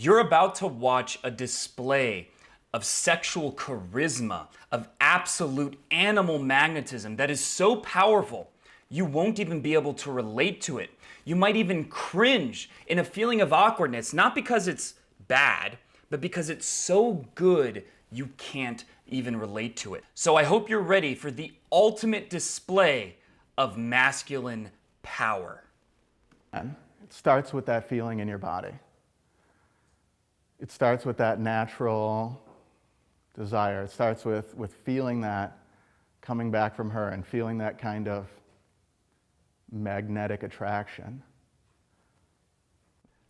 You're about to watch a display of sexual charisma, of absolute animal magnetism that is so powerful, you won't even be able to relate to it. You might even cringe in a feeling of awkwardness, not because it's bad, but because it's so good you can't even relate to it. So I hope you're ready for the ultimate display of masculine power. It starts with that feeling in your body. It starts with that natural desire. It starts with feeling that coming back from her and feeling that kind of magnetic attraction.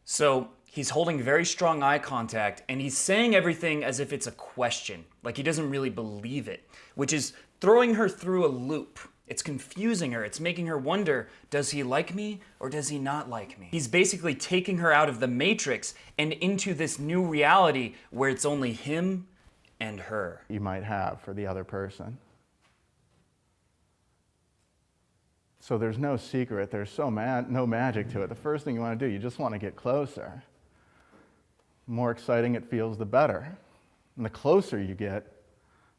So he's holding very strong eye contact and he's saying everything as if it's a question, like he doesn't really believe it, which is throwing her through a loop. It's confusing her. It's making her wonder, does he like me or does he not like me? He's basically taking her out of the matrix and into this new reality where it's only him and her. You might have for the other person. So there's no secret, there's no magic to it. The first thing you want to do, you just want to get closer. The more exciting it feels, the better. And the closer you get,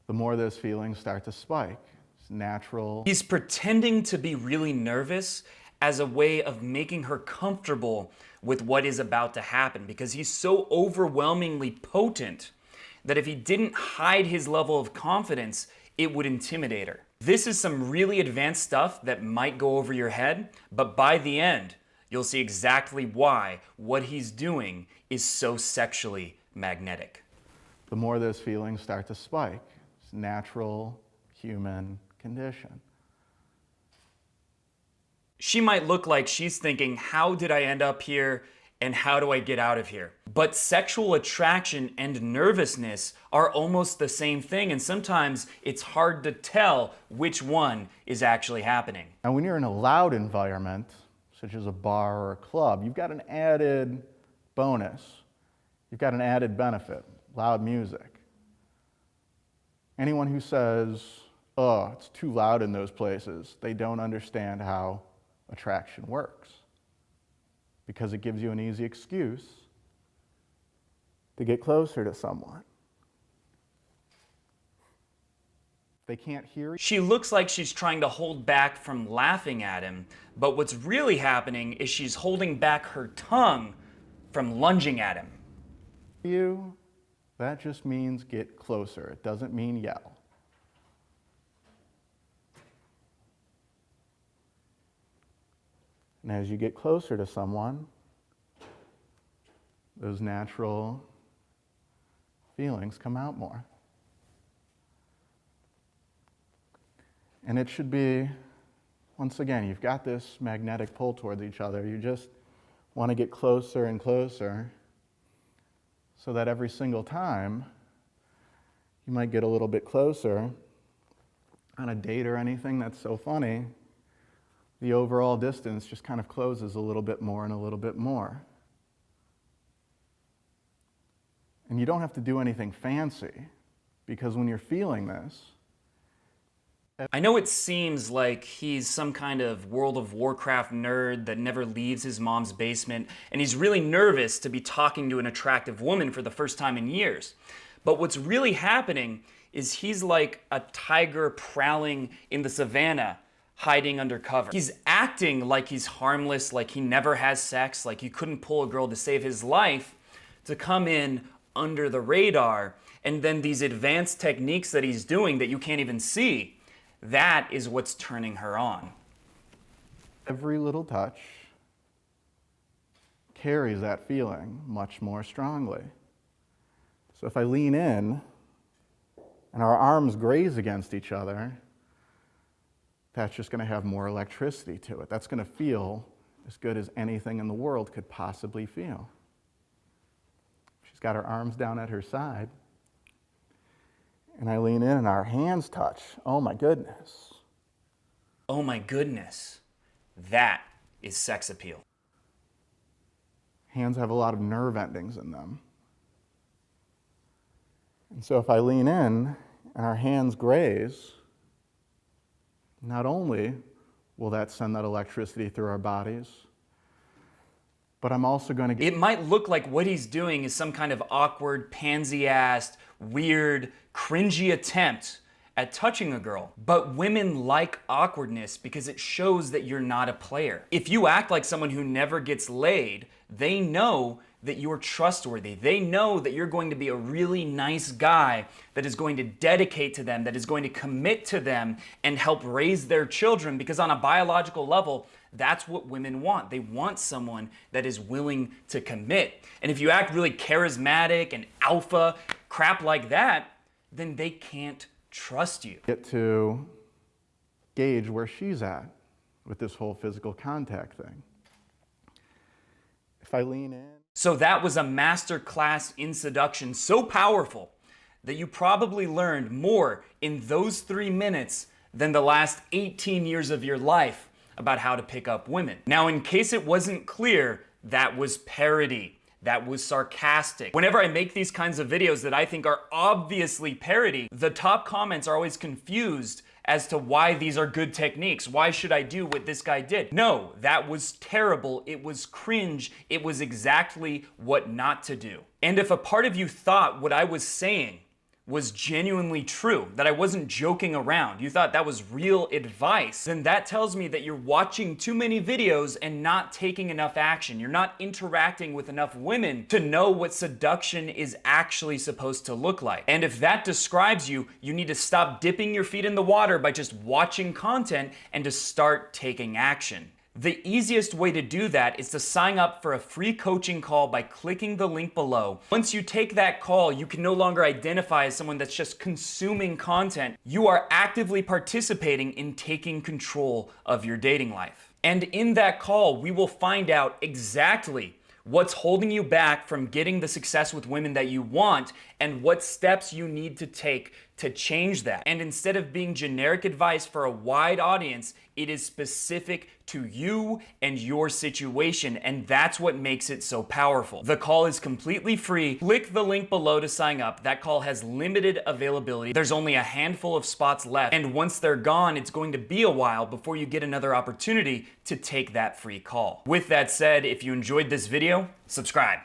the more those feelings start to spike. It's natural. He's pretending to be really nervous as a way of making her comfortable with what is about to happen, because he's so overwhelmingly potent that if he didn't hide his level of confidence, it would intimidate her. This is some really advanced stuff that might go over your head, but by the end, you'll see exactly why what he's doing is so sexually magnetic. The more those feelings start to spike. It's a natural human condition. She might look like she's thinking, how did I end up here and how do I get out of here? But sexual attraction and nervousness are almost the same thing, and sometimes it's hard to tell which one is actually happening. And when you're in a loud environment, such as a bar or a club, you've got an added bonus. You've got an added benefit, loud music. Anyone who says, oh, it's too loud in those places, they don't understand how attraction works. Because it gives you an easy excuse to get closer to someone. They can't hear you. She looks like she's trying to hold back from laughing at him, but what's really happening is she's holding back her tongue from lunging at him. That just means get closer. It doesn't mean yell. And as you get closer to someone, those natural feelings come out more. And it should be, once again, you've got this magnetic pull towards each other. You just want to get closer and closer so that every single time you might get a little bit closer on a date or anything. That's so funny. The overall distance just kind of closes a little bit more and a little bit more. And you don't have to do anything fancy, because when you're feeling this... I know it seems like he's some kind of World of Warcraft nerd that never leaves his mom's basement, and he's really nervous to be talking to an attractive woman for the first time in years. But what's really happening is he's like a tiger prowling in the savannah, hiding under cover. He's acting like he's harmless, like he never has sex, like you couldn't pull a girl to save his life, to come in under the radar, and then these advanced techniques that he's doing that you can't even see, that is what's turning her on. Every little touch carries that feeling much more strongly. So if I lean in and our arms graze against each other, that's just going to have more electricity to it. That's going to feel as good as anything in the world could possibly feel. She's got her arms down at her side, and I lean in and our hands touch. Oh my goodness. Oh my goodness. That is sex appeal. Hands have a lot of nerve endings in them. And so if I lean in and our hands graze, not only will that send that electricity through our bodies, but I'm also going to get... It might look like what he's doing is some kind of awkward, pansy-assed, weird, cringy attempt at touching a girl. But women like awkwardness because it shows that you're not a player. If you act like someone who never gets laid, they know that you're trustworthy. They know that you're going to be a really nice guy that is going to dedicate to them, that is going to commit to them and help raise their children, because on a biological level, that's what women want. They want someone that is willing to commit. And if you act really charismatic and alpha, crap like that, then they can't trust you. Get to gauge where she's at with this whole physical contact thing. If I lean in... So that was a master class in seduction so powerful that you probably learned more in those 3 minutes than the last 18 years of your life about how to pick up women. Now, in case it wasn't clear, that was parody. That was sarcastic. Whenever I make these kinds of videos that I think are obviously parody, the top comments are always confused as to why these are good techniques. Why should I do what this guy did? No, that was terrible. It was cringe. It was exactly what not to do. And if a part of you thought what I was saying was genuinely true, that I wasn't joking around, you thought that was real advice, then that tells me that you're watching too many videos and not taking enough action. You're not interacting with enough women to know what seduction is actually supposed to look like. And if that describes you, you need to stop dipping your feet in the water by just watching content and to start taking action. The easiest way to do that is to sign up for a free coaching call by clicking the link below. Once you take that call, you can no longer identify as someone that's just consuming content. You are actively participating in taking control of your dating life. And in that call, we will find out exactly what's holding you back from getting the success with women that you want and what steps you need to take to change that. And instead of being generic advice for a wide audience, it is specific to you and your situation, and that's what makes it so powerful. The call is completely free. Click the link below to sign up. That call has limited availability. There's only a handful of spots left, and once they're gone, it's going to be a while before you get another opportunity to take that free call. With that said, if you enjoyed this video, subscribe.